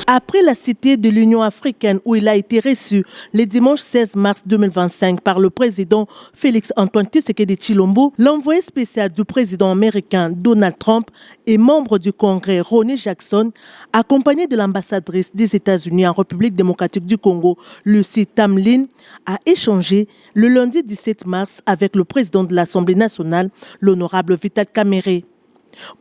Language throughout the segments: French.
Après la cité de l'Union africaine où il a été reçu le dimanche 16 mars 2025 par le président Félix-Antoine Tshisekedi Tshilombo, l'envoyé spécial du président américain Donald Trump et membre du Congrès Ronny Jackson, accompagné de l'ambassadrice des États-Unis en République démocratique du Congo, Lucie Tamlin, a échangé le lundi 17 mars avec le président de l'Assemblée nationale, l'honorable Vital Kamerhe.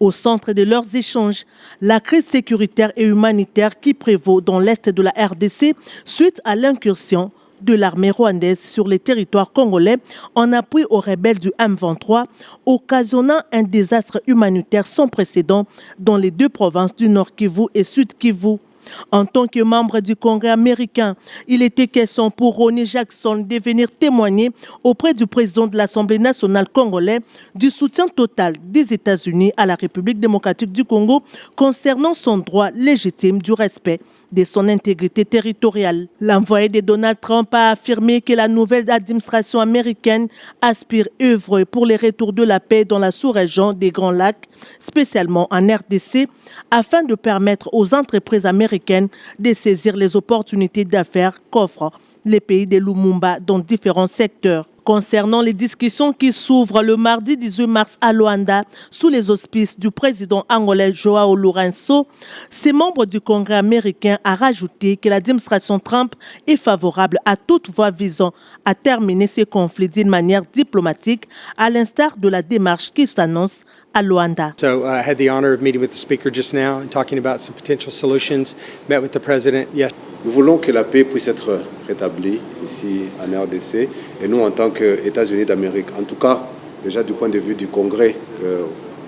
Au centre de leurs échanges, la crise sécuritaire et humanitaire qui prévaut dans l'est de la RDC suite à l'incursion de l'armée rwandaise sur les territoires congolais en appui aux rebelles du M23, occasionnant un désastre humanitaire sans précédent dans les deux provinces du Nord Kivu et Sud Kivu. En tant que membre du Congrès américain, il était question pour Ronny Jackson de venir témoigner auprès du président de l'Assemblée nationale congolaise du soutien total des États-Unis à la République démocratique du Congo concernant son droit légitime du respect de son intégrité territoriale. L'envoyé de Donald Trump a affirmé que la nouvelle administration américaine aspire œuvrer pour le retour de la paix dans la sous-région des Grands Lacs, spécialement en RDC, afin de permettre aux entreprises américaines de saisir les opportunités d'affaires qu'offrent les pays de Lumumba dans différents secteurs. Concernant les discussions qui s'ouvrent le mardi 18 mars à Luanda, sous les auspices du président angolais Joao Lourenço, ces membres du Congrès américain a rajouté que l'administration Trump est favorable à toute voie visant à terminer ces conflits d'une manière diplomatique, à l'instar de la démarche qui s'annonce à Luanda. So I had the honor of meeting with the speaker just now and talking about some potential solutions. Met with the president. Yes. Nous voulons que la paix puisse être rétablie ici en RDC et nous en tant qu'États-Unis d'Amérique, en tout cas déjà du point de vue du Congrès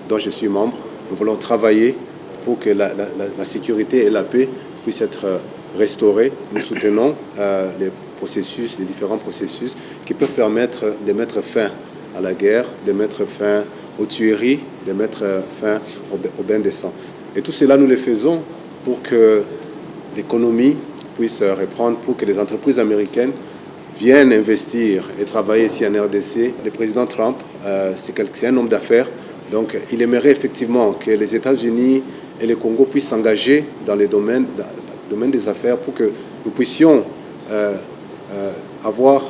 dont je suis membre, nous voulons travailler pour que la sécurité et la paix puissent être restaurées. Nous soutenons les différents processus qui peuvent permettre de mettre fin à la guerre, de mettre fin aux tueries, de mettre fin au bain de sang. Et tout cela, nous le faisons pour que l'économie puisse reprendre, pour que les entreprises américaines viennent investir et travailler ici en RDC. Le président Trump, c'est un homme d'affaires, donc il aimerait effectivement que les États-Unis et le Congo puissent s'engager dans le domaine des affaires pour que nous puissions avoir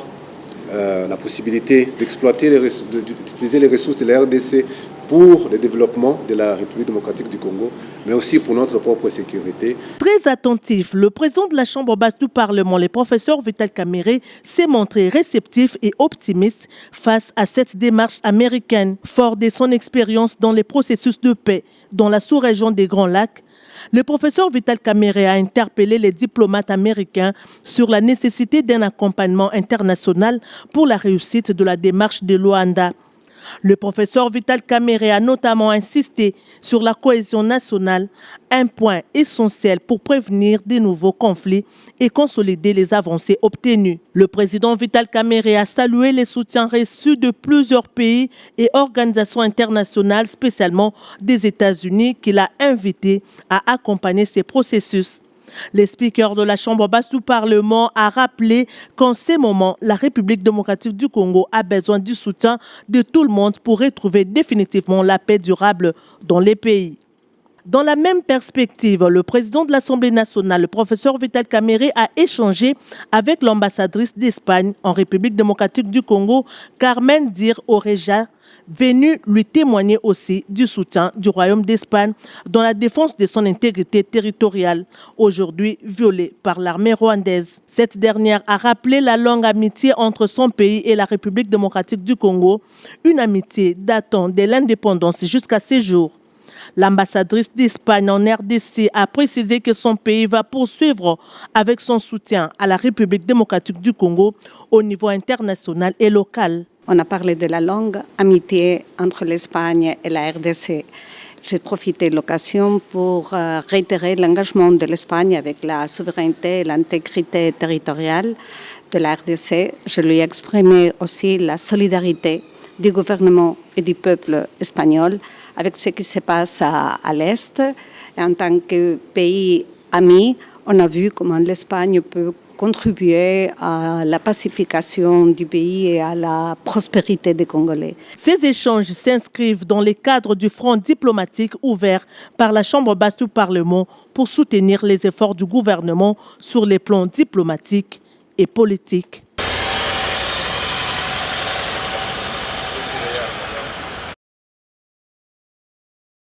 la possibilité d'exploiter, d'utiliser les ressources de la RDC pour le développement de la République démocratique du Congo, mais aussi pour notre propre sécurité. Très attentif, le président de la Chambre basse du Parlement, le professeur Vital Kamerhe, s'est montré réceptif et optimiste face à cette démarche américaine. Fort de son expérience dans les processus de paix dans la sous-région des Grands Lacs, le professeur Vital Kamerhe a interpellé les diplomates américains sur la nécessité d'un accompagnement international pour la réussite de la démarche de Luanda. Le professeur Vital Kamerhe a notamment insisté sur la cohésion nationale, un point essentiel pour prévenir de nouveaux conflits et consolider les avancées obtenues. Le président Vital Kamerhe a salué les soutiens reçus de plusieurs pays et organisations internationales, spécialement des États-Unis, qu'il a invités à accompagner ces processus. Le speaker de la Chambre basse du Parlement a rappelé qu'en ces moments, la République démocratique du Congo a besoin du soutien de tout le monde pour retrouver définitivement la paix durable dans les pays. Dans la même perspective, le président de l'Assemblée nationale, le professeur Vital Kamerhe, a échangé avec l'ambassadrice d'Espagne en République démocratique du Congo, Carmen Dir Oreja, venu lui témoigner aussi du soutien du Royaume d'Espagne dans la défense de son intégrité territoriale, aujourd'hui violée par l'armée rwandaise. Cette dernière a rappelé la longue amitié entre son pays et la République démocratique du Congo, une amitié datant de l'indépendance jusqu'à ces jours. L'ambassadrice d'Espagne en RDC a précisé que son pays va poursuivre avec son soutien à la République démocratique du Congo au niveau international et local. On a parlé de la longue amitié entre l'Espagne et la RDC. J'ai profité de l'occasion pour réitérer l'engagement de l'Espagne avec la souveraineté et l'intégrité territoriale de la RDC. Je lui ai exprimé aussi la solidarité du gouvernement et du peuple espagnol avec ce qui se passe à l'Est. Et en tant que pays ami, on a vu comment l'Espagne peut contribuer à la pacification du pays et à la prospérité des Congolais. Ces échanges s'inscrivent dans le cadre du front diplomatique ouvert par la Chambre basse du Parlement pour soutenir les efforts du gouvernement sur les plans diplomatiques et politiques.